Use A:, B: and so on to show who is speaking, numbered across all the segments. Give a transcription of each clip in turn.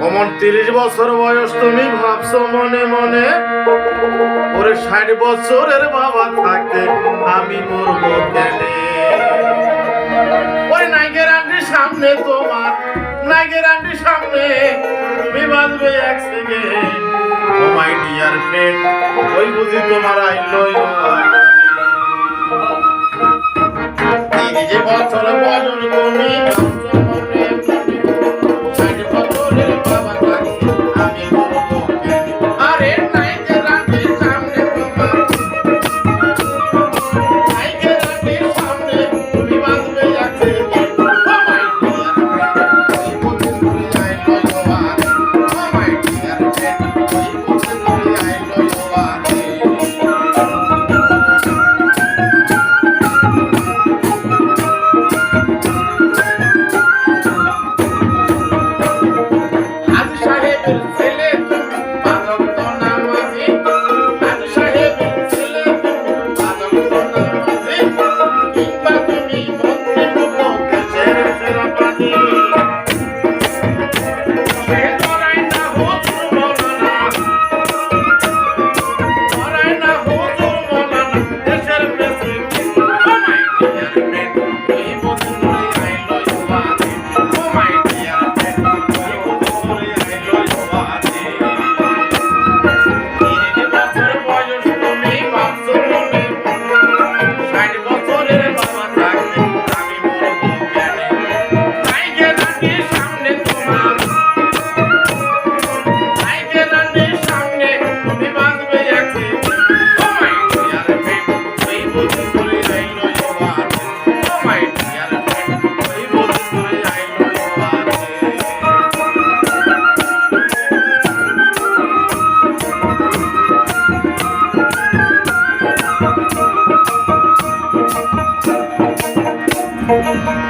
A: অমন 30 বছর বয়স তুমি ভাবছো মনে মনে ওরে 60 বছরের বাবা থাকতে আমি মরবো কেনে? ওই নাইগের আন্টির সামনে তোমার নাইগের আন্টির সামনে তুমি বাঁচবে এক second. Oh my dear friend, ওই বুঝি তোমার আই লভ ইউ। 30 বছর বয়স তুমি ভাবছো মনে মনে 60 বছরের বাবা থাকতে আমি মরবো কেনে? আরে নাইগের আন্টির সামনে তোমার নাইগের আন্টির সামনে তুমি বাঁচবে এক second. Oh my dear friend, ওই বুঝি তুমি I love you. Oh my dear friend, ওই বুঝি তুমি আই লভ ইউ। হাজী সাহেবের ছেলে তুমি বাদক তো নামাজি, হাজী সাহেবের ছেলে তুমি বাদক তো নামাজি, কিংবা তুমি মন্ত্রী মতো দেশের সেরা পানি। সে ধরাই না হুজুর মৌলানা, ধরাই না হুজুর মৌলানা দেশের president. Oh my dear friend, ওই বুঝি তুমি I love you. Oh my dear friend, ওই বুঝি তুমি আই লভ ইউ। 30 বছর বয়স তুমি ভাবছো মনে মনে 60 বছরের বাবা থাকতে আমি মরবো কেনে? নাইগের আন্টির সামনে তোমার নাইগের আন্টির সামনে তুমি বাঁচবে এক second. Oh my dear friend, ওই বুঝি তুমি I love you. Oh my dear friend, ওই বুঝি তুমি আই লভ ইউ।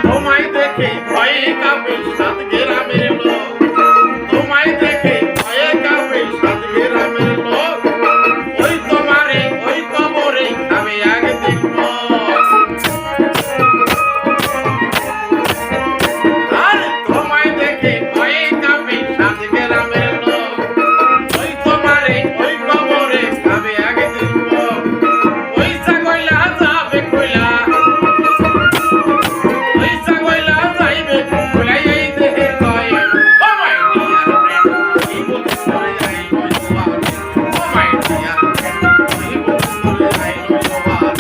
A: তোমায় দেখে ভয়ে কাঁপে 7 গ্রামের লোক, তোমায় দেখে ভয়ে কাঁপে 7 গ্রামের লোক, ওই তোমারে ওই কবরে আমি একদিন পর। আর তোমায় দেখে ভয়ে কাঁপে 7 গ্রামের লোক, ওই তোমারে ওই কবরে আমি একদিন পর। ওই ছাগলটা যাবে কইলা, ওই ছাগলটা যাইবে কইলা এই দেহের কয়ে। ও মাই ডিয়ার ফ্রেন্ড, ওই বুঝি তুমি I love you. Oh my dear friend, ওই বুঝি তুমি আই লভ ইউ।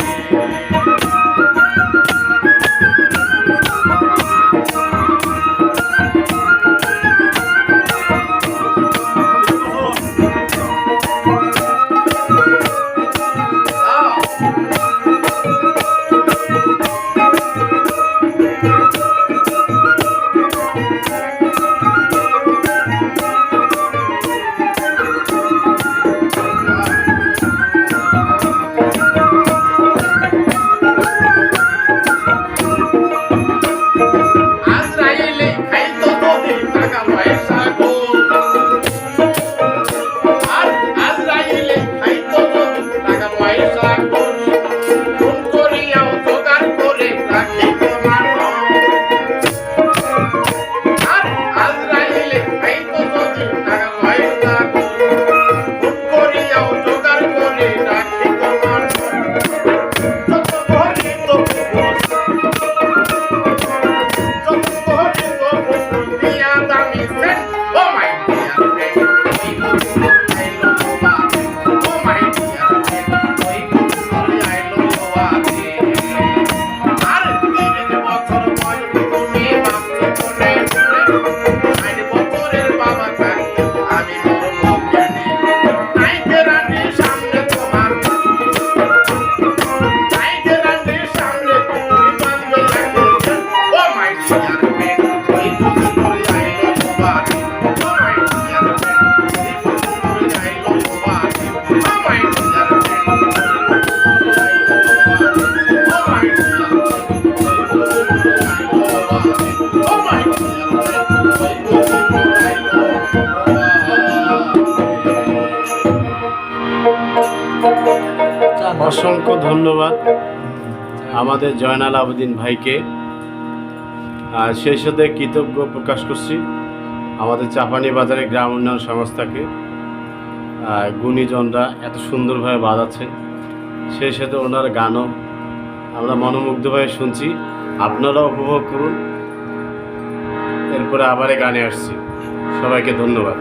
A: আজরাইলে খাইতো তোদের টাকা পয়সা গো, আর আজরাইলে খাইতো তোদের টাকা পয়সা গো, ফোন করিয়াও জোগাড় করে রাখি তোমার নাম। আর আজরাইলে খাইতো তোদের টাকা পয়সা গো, ফোন করিয়াও জোগাড় করে রাখি তোমার নাম। যত ভরি তত বস, যত ভরি তত দিয়া দামি সেন। ও মাই ডিয়ার ফ্রেন্ড, ওই বুঝি তুমি I love you. Oh my dear friend, ওই বুঝি তুমি আই লভ ইউ। আর 30 বছর বয়স তুমি ভাবছো মনে মনে 60 বছরের বাবা থাকতে আমি মরবো কেনে? নাইগের আন্টির সামনে তোমার নাইগের আন্টির সামনে তুমি বাঁচবে এক second. Oh my dear friend, ওই বুঝি তুমি I love you. Oh my dear friend, ওই বুঝি তুমি I love you. Oh my dear friend, ওই বুঝি তুমি I love you. Oh my dear friend, ওই বুঝি তুমি I love you. Oh my dear friend, ওই বুঝি তুমি আই লভ ইউ। অসংখ্য ধন্যবাদ।
B: আমাদের জয়নাল আবেদিন ভাইকে সেই সাথে কৃতজ্ঞ প্রকাশ করছি আমাদের চাপানি বাজারে গ্রাম উন্নয়ন সংস্থাকে গুণীজনরা এত সুন্দরভাবে বাজাচ্ছেন, সেই সাথে ওনার গানও আমরা মনোমুগ্ধভাবে শুনছি। আপনারাও উপভোগ করুন। এরপরে আবার গানে আসছি। সবাইকে ধন্যবাদ।